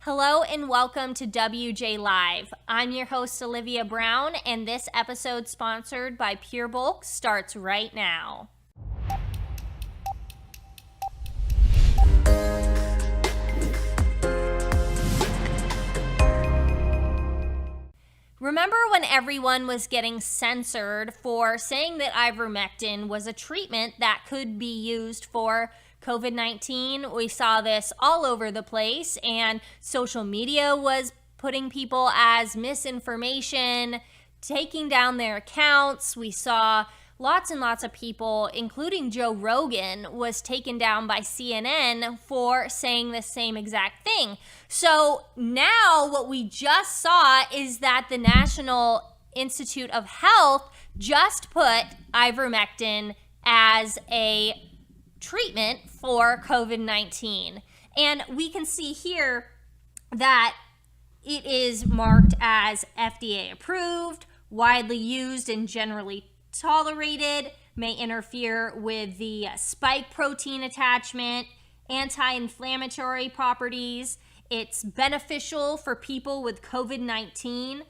Hello and welcome to WJ Live. I'm your host Olivia Brown, and this episode sponsored by Pure Bulk starts right now. Remember when everyone was getting censored for saying that ivermectin was a treatment that could be used for COVID-19? We saw this all over the place, and social media was putting people as misinformation, taking down their accounts. We saw lots and lots of people, including Joe Rogan, was taken down by CNN for saying the same exact thing. So now what we just saw is that the National Institute of Health just put ivermectin as a treatment for COVID-19. And we can see here that it is marked as FDA approved, widely used and generally tolerated, may interfere with the spike protein attachment, anti-inflammatory properties. It's beneficial for people with COVID-19.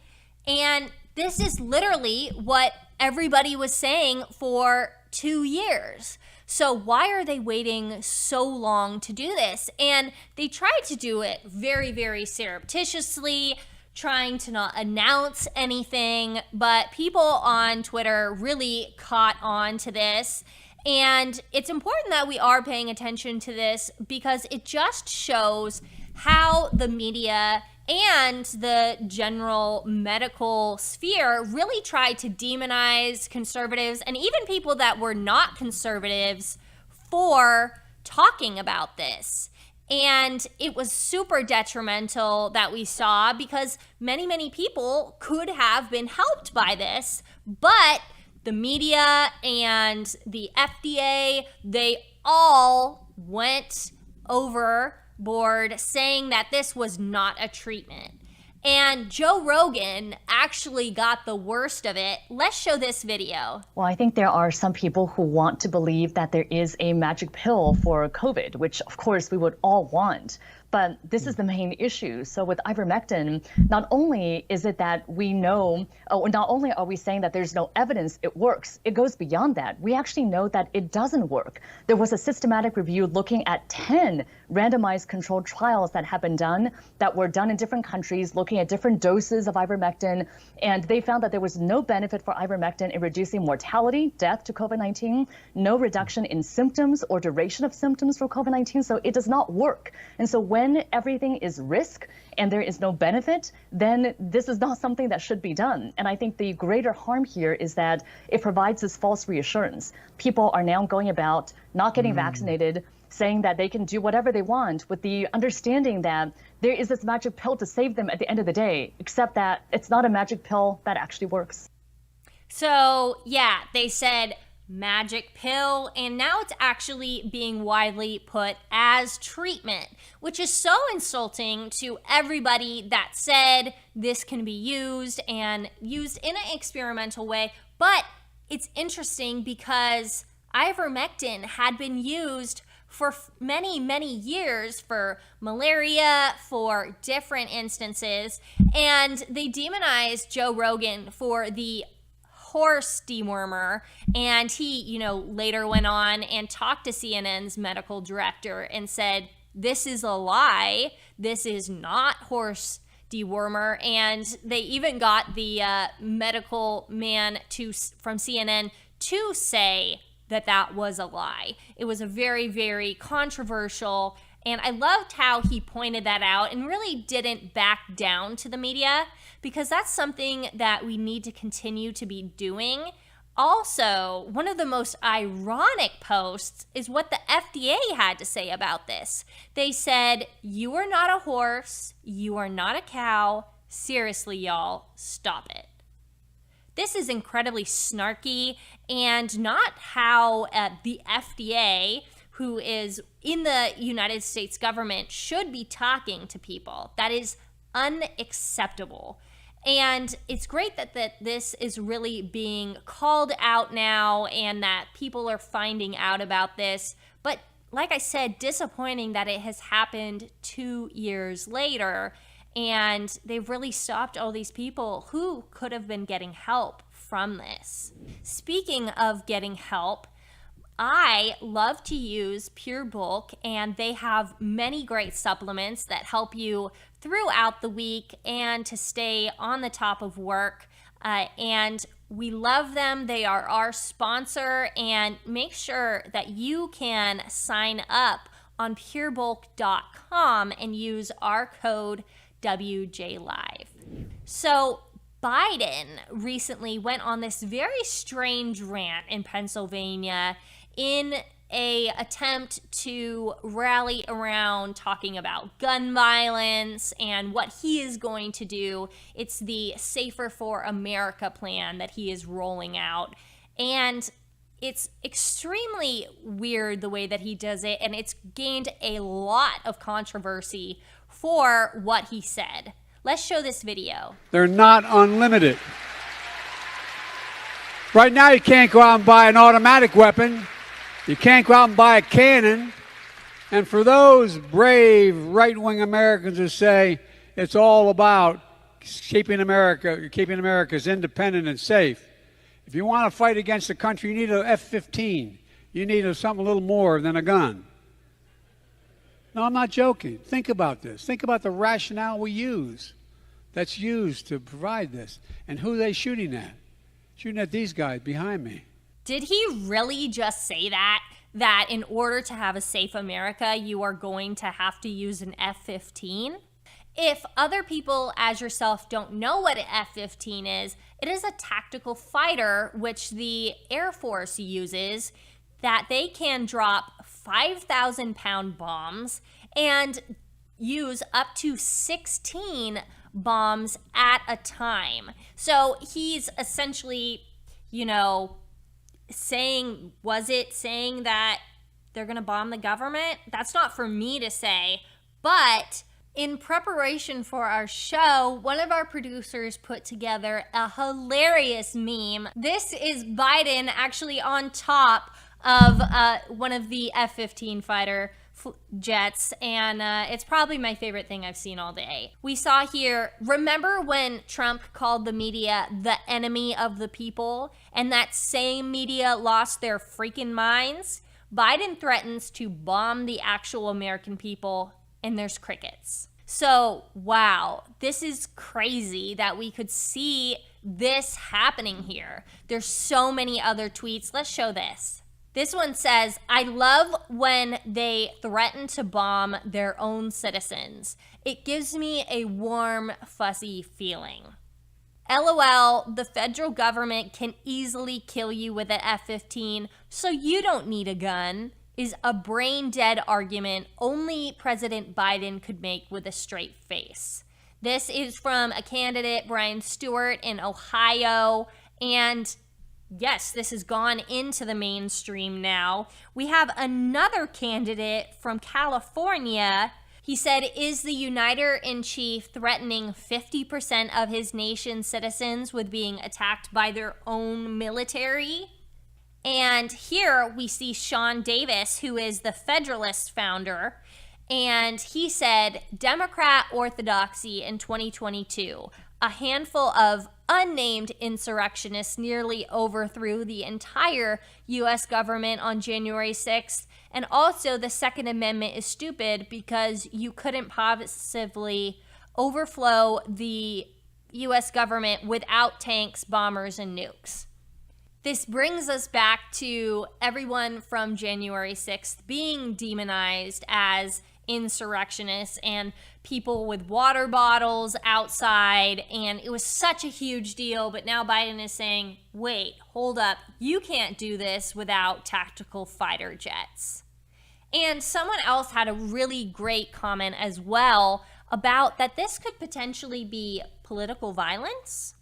And this is literally what everybody was saying for 2 years. So why are they waiting so long to do this? And they tried to do it very, very surreptitiously, trying to not announce anything, but people on Twitter really caught on to this. And it's important that we are paying attention to this because it just shows how the media and the general medical sphere really tried to demonize conservatives and even people that were not conservatives for talking about this. And it was super detrimental that we saw because many, many people could have been helped by this, but the media and the FDA, they all went overboard saying that this was not a treatment. And Joe Rogan actually got the worst of it. Let's show this video. Well, I think there are some people who want to believe that there is a magic pill for COVID, which of course we would all want. But this is the main issue. So with ivermectin, not only is it that we know, not only are we saying that there's no evidence it works, it goes beyond that. We actually know that it doesn't work. There was a systematic review looking at 10 randomized controlled trials that have been done, that were done in different countries, looking at different doses of ivermectin. And they found that there was no benefit for ivermectin in reducing mortality, death to COVID-19, no reduction in symptoms or duration of symptoms for COVID-19. So it does not work. And so when everything is risk and there is no benefit, then this is not something that should be done. And I think the greater harm here is that it provides this false reassurance. People are now going about not getting vaccinated, saying that they can do whatever they want with the understanding that there is this magic pill to save them at the end of the day, except that it's not a magic pill that actually works. So yeah, they said magic pill, and now it's actually being widely put as treatment, which is so insulting to everybody that said this can be used and used in an experimental way. But it's interesting because ivermectin had been used for many, many years for malaria, for different instances, and they demonized Joe Rogan for the horse dewormer, and he, later went on and talked to CNN's medical director and said, this is a lie, this is not horse dewormer. And they even got the medical man from CNN to say that that was a lie. It was a very, very controversial, and I loved how he pointed that out and really didn't back down to the media, because that's something that we need to continue to be doing. Also, one of the most ironic posts is what the FDA had to say about this. They said, "You are not a horse, you are not a cow. Seriously, y'all, stop it." This is incredibly snarky and not how the FDA, who is in the United States government, should be talking to people. That is unacceptable. And it's great that this is really being called out now and that people are finding out about this. But like I said, disappointing that it has happened 2 years later, and they've really stopped all these people who could have been getting help from this. Speaking of getting help, I love to use Pure Bulk, and they have many great supplements that help you throughout the week and to stay on the top of work. And we love them. They are our sponsor, and make sure that you can sign up on purebulk.com and use our code WJLive. So Biden recently went on this very strange rant in Pennsylvania in a attempt to rally around talking about gun violence and what he is going to do. It's the Safer for America plan that he is rolling out. And it's extremely weird the way that he does it, and it's gained a lot of controversy for what he said. Let's show this video. They're not unlimited. Right now, you can't go out and buy an automatic weapon. You can't go out and buy a cannon. And for those brave right-wing Americans who say it's all about keeping America's independent and safe, if you want to fight against the country, you need an F-15. You need something a little more than a gun. No, I'm not joking. Think about this. Think about the rationale we use that's used to provide this. And who are they shooting at? Shooting at these guys behind me. Did he really just say that? That in order to have a safe America, you are going to have to use an F-15? If other people as yourself don't know what an F-15 is, it is a tactical fighter which the Air Force uses, that they can drop 5,000-pound bombs and use up to 16 bombs at a time. So he's essentially, saying that they're going to bomb the government? That's not for me to say, but in preparation for our show, one of our producers put together a hilarious meme. This is Biden actually on top of one of the F-15 fighter jets, and it's probably my favorite thing I've seen all day. We saw here, remember when Trump called the media the enemy of the people, and that same media lost their freaking minds? Biden threatens to bomb the actual American people, and there's crickets. So, wow, this is crazy that we could see this happening here. There's so many other tweets. Let's show this. This one says, I love when they threaten to bomb their own citizens. It gives me a warm, fuzzy feeling. LOL, the federal government can easily kill you with an F-15, so you don't need a gun, is a brain-dead argument only President Biden could make with a straight face. This is from a candidate, Brian Stewart, in Ohio, and yes, this has gone into the mainstream now. We have another candidate from California. He said, is the Uniter-in-Chief threatening 50% of his nation's citizens with being attacked by their own military? And here we see Sean Davis, who is the Federalist founder, and he said, Democrat orthodoxy in 2022. A handful of unnamed insurrectionists nearly overthrew the entire U.S. government on January 6th. And also, the Second Amendment is stupid because you couldn't possibly overflow the U.S. government without tanks, bombers, and nukes. This brings us back to everyone from January 6th being demonized as insurrectionists and people with water bottles outside, and it was such a huge deal. But now Biden is saying, wait, hold up, you can't do this without tactical fighter jets. And someone else had a really great comment as well about that this could potentially be political violence.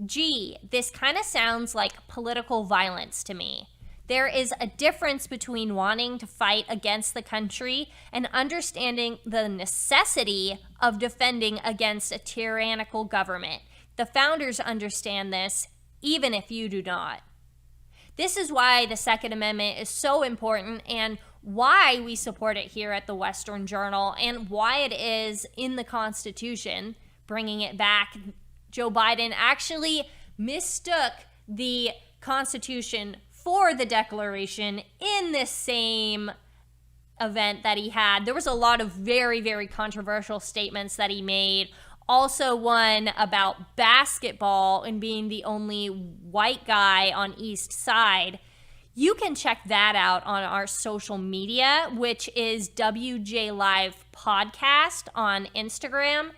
Gee, this kind of sounds like political violence to me. There is a difference between wanting to fight against the country and understanding the necessity of defending against a tyrannical government. The founders understand this, even if you do not. This is why the Second Amendment is so important and why we support it here at the Western Journal, and why it is in the Constitution, bringing it back. Joe Biden actually mistook the Constitution for the Declaration in this same event that he had. There was a lot of very, very controversial statements that he made. Also, one about basketball and being the only white guy on East Side. You can check that out on our social media, which is WJ Live Podcast on Instagram.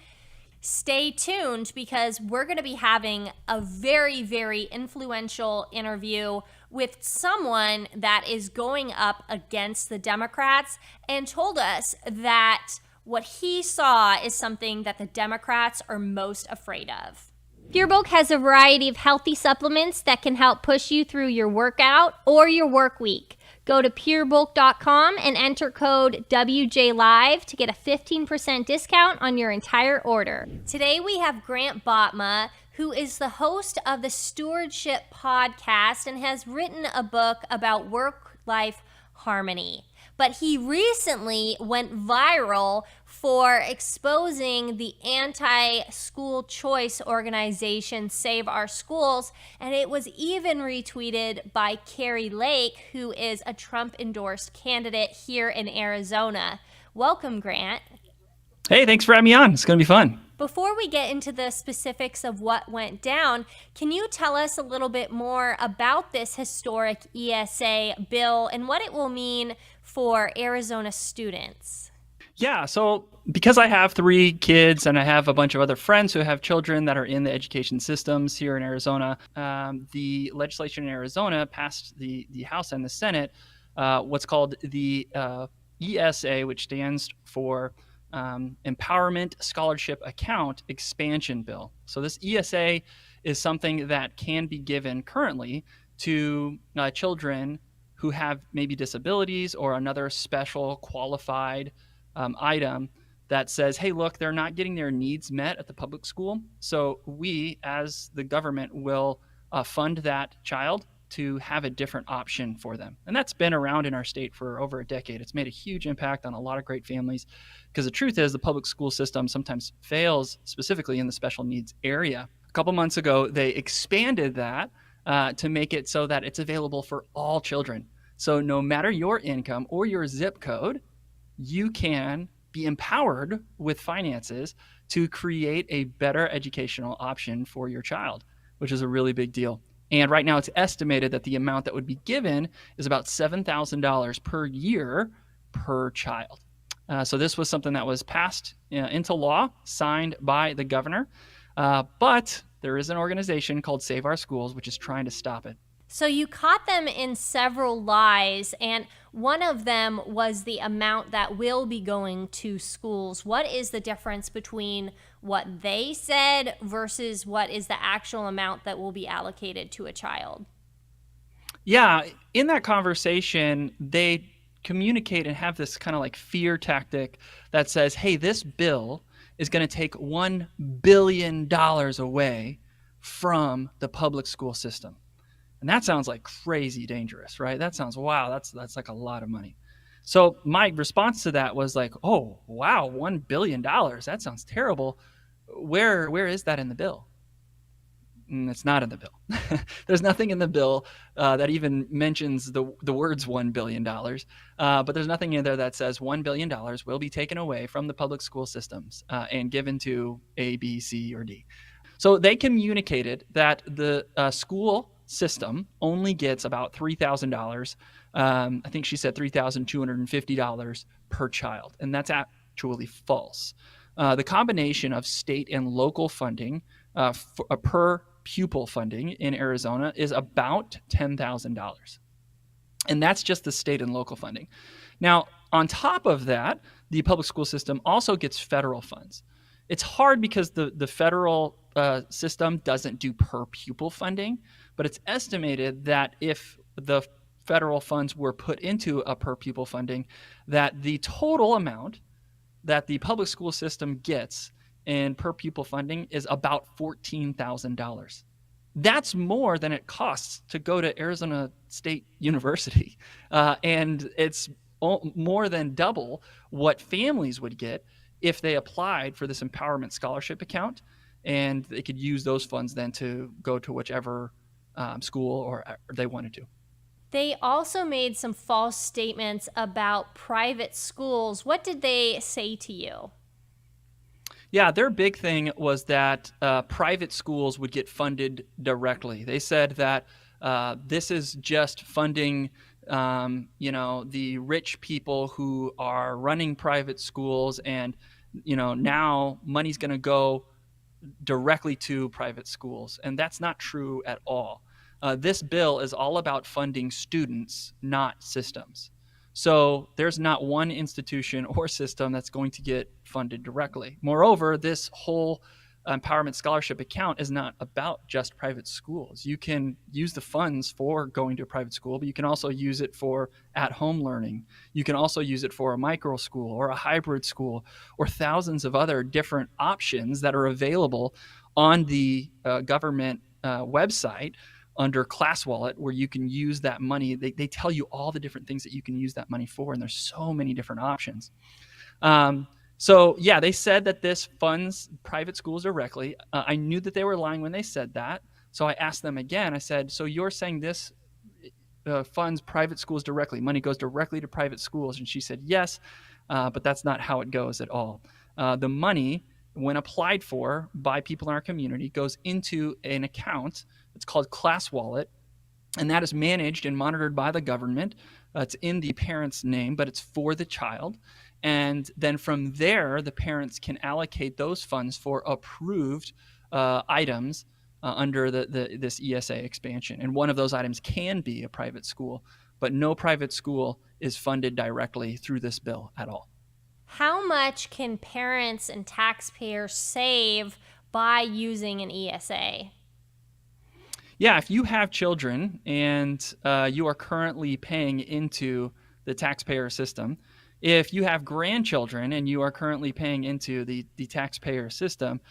Stay tuned because we're going to be having a very, very influential interview with someone that is going up against the Democrats and told us that what he saw is something that the Democrats are most afraid of. PureBulk has a variety of healthy supplements that can help push you through your workout or your work week. Go to purebulk.com and enter code WJLive to get a 15% discount on your entire order. Today we have Grant Botma, who is the host of the Stewardship Podcast and has written a book about work-life harmony. But he recently went viral for exposing the anti-school choice organization Save Our Schools, and it was even retweeted by Carrie Lake, who is a Trump-endorsed candidate here in Arizona. Welcome, Grant. Hey, thanks for having me on. It's going to be fun. Before we get into the specifics of what went down, can you tell us a little bit more about this historic ESA bill and what it will mean for Arizona students? Yeah, so because I have 3 kids and I have a bunch of other friends who have children that are in the education systems here in Arizona, the legislation in Arizona passed the House and the Senate, what's called the ESA, which stands for Empowerment Scholarship Account Expansion Bill. So this ESA is something that can be given currently to children who have maybe disabilities or another special qualified item that says, hey, look, they're not getting their needs met at the public school. So we, as the government, will fund that child to have a different option for them. And that's been around in our state for over a decade. It's made a huge impact on a lot of great families because the truth is the public school system sometimes fails, specifically in the special needs area. A couple months ago, they expanded that to make it so that it's available for all children. So no matter your income or your zip code, you can be empowered with finances to create a better educational option for your child, which is a really big deal. And right now it's estimated that the amount that would be given is about $7,000 per year per child. So this was something that was passed into law, signed by the governor. But there is an organization called Save Our Schools, which is trying to stop it. So you caught them in several lies, and one of them was the amount that will be going to schools. What is the difference between what they said versus what is the actual amount that will be allocated to a child? Yeah, in that conversation, they communicate and have this kind of like fear tactic that says, hey, this bill is going to take $1 billion away from the public school system. And that sounds like crazy dangerous, right? That sounds, wow, that's like a lot of money. So my response to that was like, oh, wow, $1 billion. That sounds terrible. Where is that in the bill? It's not in the bill. There's nothing in the bill that even mentions the words $1 billion. But there's nothing in there that says $1 billion will be taken away from the public school systems and given to A, B, C, or D. So they communicated that the school system only gets about $3,000. I think she said $3,250 per child, and that's actually false. The combination of state and local funding per pupil funding in Arizona is about $10,000. And that's just the state and local funding. Now, on top of that, the public school system also gets federal funds. It's hard because the federal system doesn't do per pupil funding, but it's estimated that if the federal funds were put into a per pupil funding, that the total amount that the public school system gets in per pupil funding is about $14,000. That's more than it costs to go to Arizona State University. And it's more than double what families would get if they applied for this empowerment scholarship account, and they could use those funds then to go to whichever school or they wanted to. They also made some false statements about private schools. What did they say to you? Yeah, their big thing was that private schools would get funded directly. They said that this is just funding, the rich people who are running private schools, and now money's going to go directly to private schools, and that's not true at all. This bill is all about funding students, not systems. So there's not one institution or system that's going to get funded directly. Moreover, this whole empowerment scholarship account is not about just private schools. You can use the funds for going to a private school, but you can also use it for at-home learning. You can also use it for a micro school or a hybrid school or thousands of other different options that are available on the government website under Class Wallet, where you can use that money. They tell you all the different things that you can use that money for, and there's so many different options. So yeah, they said that this funds private schools directly. I knew that they were lying when they said that. So I asked them again. I said, so you're saying this funds private schools directly? Money goes directly to private schools? And she said, yes, but that's not how it goes at all. The money, when applied for by people in our community, goes into an account. It's called Class Wallet, and that is managed and monitored by the government. It's in the parent's name, but it's for the child. And then from there, the parents can allocate those funds for approved items under this ESA expansion. And one of those items can be a private school, but no private school is funded directly through this bill at all. How much can parents and taxpayers save by using an ESA? Yeah, if you have children and you are currently paying into the taxpayer system, if you have grandchildren and you are currently paying into the taxpayer system,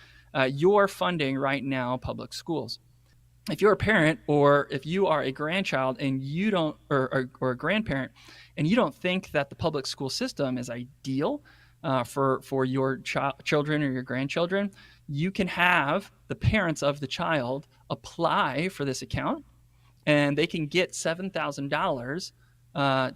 you're funding right now public schools. If you're a parent, or if you are a grandchild and you don't, or a grandparent, and you don't think that the public school system is ideal for your children or your grandchildren, you can have the parents of the child apply for this account, and they can get $7,000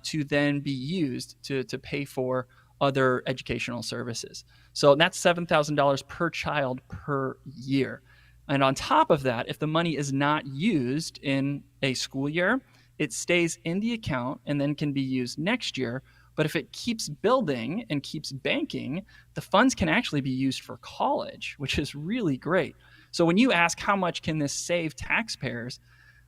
to then be used to pay for other educational services. So that's $7,000 per child per year. And on top of that, if the money is not used in a school year, it stays in the account and then can be used next year. But if it keeps building and keeps banking, the funds can actually be used for college, which is really great. So when you ask how much can this save taxpayers,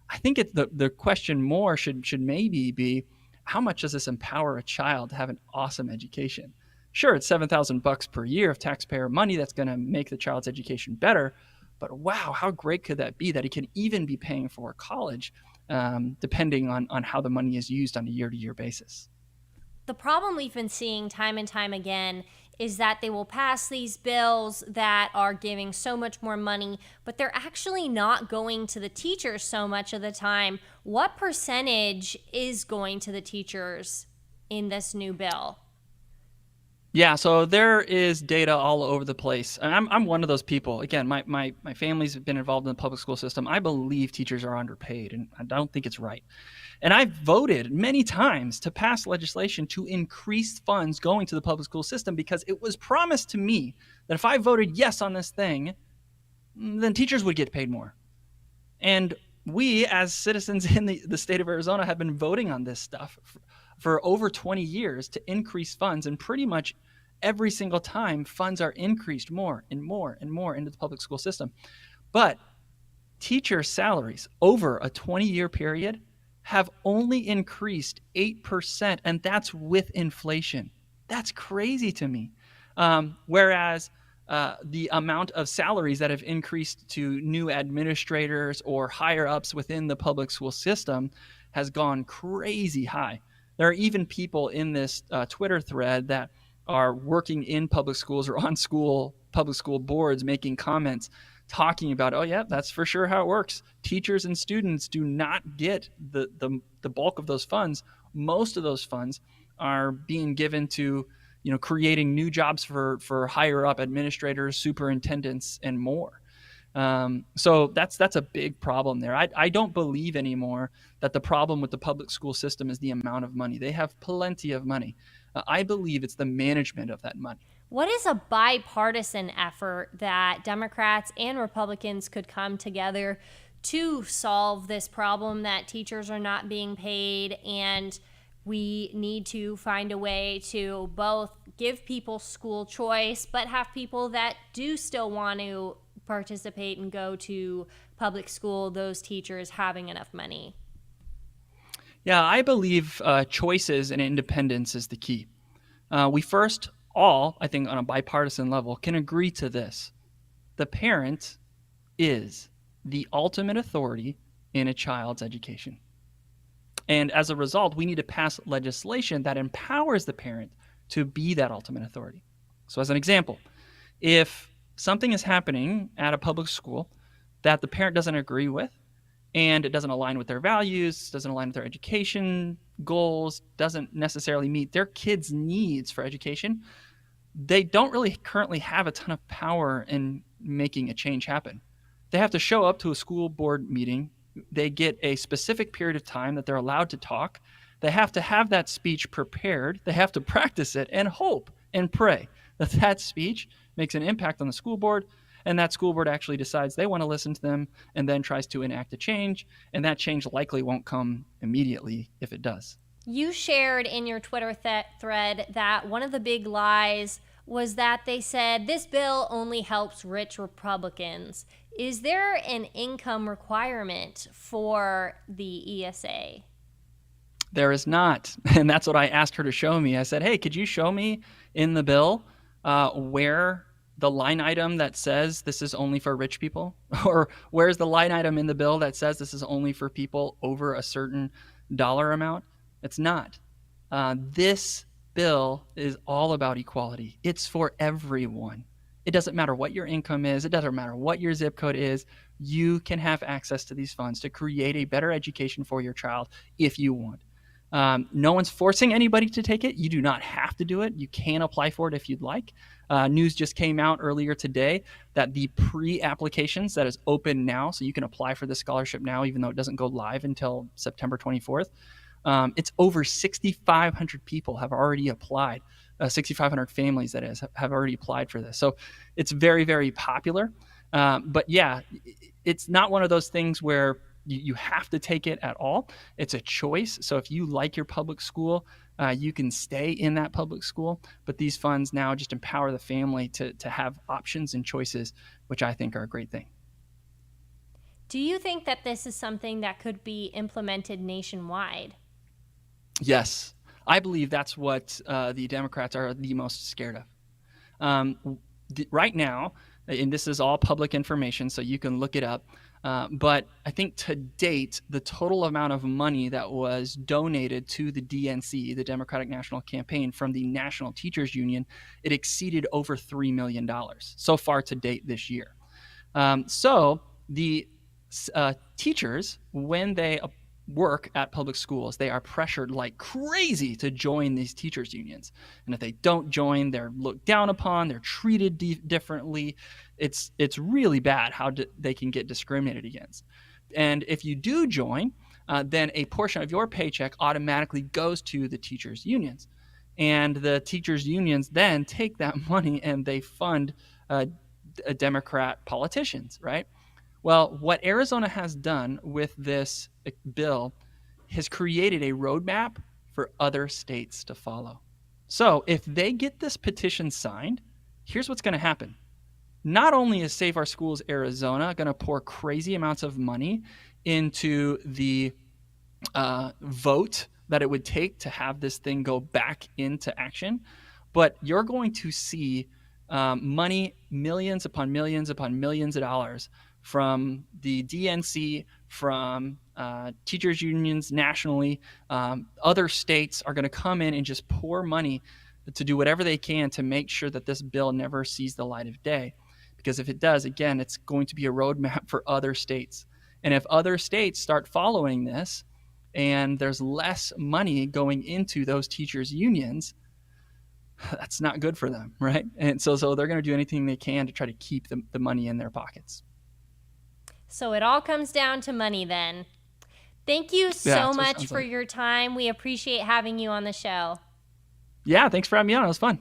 I think the question more should maybe be, how much does this empower a child to have an awesome education? Sure, it's $7,000 per year of taxpayer money that's going to make the child's education better. But wow, how great could that be that he can even be paying for college, depending on how the money is used on a year-to-year basis. The problem we've been seeing time and time again is that they will pass these bills that are giving so much more money, but they're actually not going to the teachers so much of the time. What percentage is going to the teachers in this new bill? Yeah, so there is data all over the place. And I'm one of those people. Again, my family's been involved in the public school system. I believe teachers are underpaid, and I don't think it's right. And I've voted many times to pass legislation to increase funds going to the public school system, because it was promised to me that if I voted yes on this thing, then teachers would get paid more. And we, as citizens in the state of Arizona, have been voting on this stuff for over 20 years to increase funds, and pretty much every single time funds are increased more and more and more into the public school system. But teacher salaries over a 20-year period have only increased 8%, and that's with inflation. That's crazy to me. Whereas the amount of salaries that have increased to new administrators or higher ups within the public school system has gone crazy high. There are even people in this Twitter thread that are working in public schools or on public school boards making comments talking about, oh yeah, that's for sure how it works. Teachers and students do not get the bulk of those funds. Most of those funds are being given to, creating new jobs for higher up administrators, superintendents, and more. So that's a big problem there. I don't believe anymore that the problem with the public school system is the amount of money. They have plenty of money. I believe it's the management of that money. What is a bipartisan effort that Democrats and Republicans could come together to solve this problem that teachers are not being paid, and we need to find a way to both give people school choice but have people that do still want to participate and go to public school, those teachers having enough money? Yeah, I believe choices and independence is the key. We first all, I think on a bipartisan level, can agree to this. The parent is the ultimate authority in a child's education. And as a result, we need to pass legislation that empowers the parent to be that ultimate authority. So as an example, if something is happening at a public school that the parent doesn't agree with, and it doesn't align with their values, doesn't align with their education goals, doesn't necessarily meet their kids' needs for education, they don't really currently have a ton of power in making a change happen. They have to show up to a school board meeting. They get a specific period of time that they're allowed to talk. They have to have that speech prepared. They have to practice it and hope and pray that that speech makes an impact on the school board, and that school board actually decides they want to listen to them and then tries to enact a change, and that change likely won't come immediately if it does. You shared in your Twitter thread that one of the big lies was that they said this bill only helps rich Republicans. Is there an income requirement for the ESA? There is not. And that's what I asked her to show me. I said, hey, could you show me in the bill where the line item that says this is only for rich people? Or where's the line item in the bill that says this is only for people over a certain dollar amount? It's not. This bill is all about equality. It's for everyone. It doesn't matter what your income is. It doesn't matter what your zip code is. You can have access to these funds to create a better education for your child if you want. No one's forcing anybody to take it. You do not have to do it. You can apply for it if you'd like. News just came out earlier today that the pre-applications that is open now, so you can apply for the scholarship now, even though it doesn't go live until September 24th. It's over 6,500 people have already applied, 6,500 families, that is, have already applied for this. So it's very, very popular. But yeah, it's not one of those things where you have to take it at all. It's a choice. So if you like your public school, you can stay in that public school. But these funds now just empower the family to have options and choices, which I think are a great thing. Do you think that this is something that could be implemented nationwide? Yes, I believe that's what the Democrats are the most scared of. Right now, and this is all public information, so you can look it up, but I think to date, the total amount of money that was donated to the DNC, the Democratic National Campaign, from the National Teachers Union, it exceeded over $3 million so far to date this year. So the teachers, when they work at public schools, they are pressured like crazy to join these teachers unions. And if they don't join, they're looked down upon, they're treated differently. It's really bad how they can get discriminated against. And if you do join, then a portion of your paycheck automatically goes to the teachers unions. And the teachers unions then take that money and they fund Democrat politicians, right? Well, what Arizona has done with this bill has created a roadmap for other states to follow. So if they get this petition signed, here's what's going to happen. Not only is Save Our Schools Arizona going to pour crazy amounts of money into the vote that it would take to have this thing go back into action, but you're going to see money, millions upon millions upon millions of dollars from the DNC, from teachers unions nationally. Other states are going to come in and just pour money to do whatever they can to make sure that this bill never sees the light of day. Because if it does, again, it's going to be a roadmap for other states. And if other states start following this, and there's less money going into those teachers' unions, that's not good for them, right? And so they're going to do anything they can to try to keep the money in their pockets. So it all comes down to money then. Thank you so much for your time. We appreciate having you on the show. Yeah, thanks for having me on. It was fun.